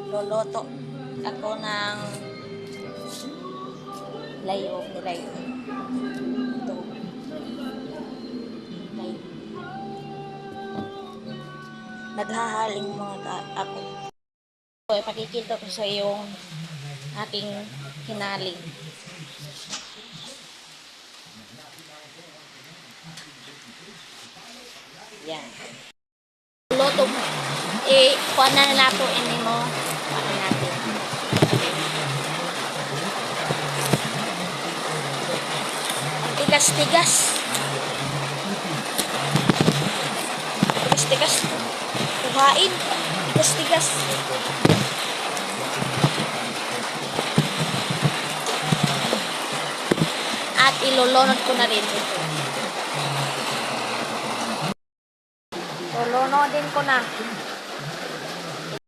luluto ako ng layo nilay. Ito. Layo. Naghahaling mga ako. So, ipakikita ko sa yung aking hinaling. Yan. Luto mo. Kuha na nato ini mo. Kuha natin. Ang tigas-tigas. Tigas-tigas. Kuhain. Tigas-tigas. At ilulunod ko na rin ito. Lulunodin ko na.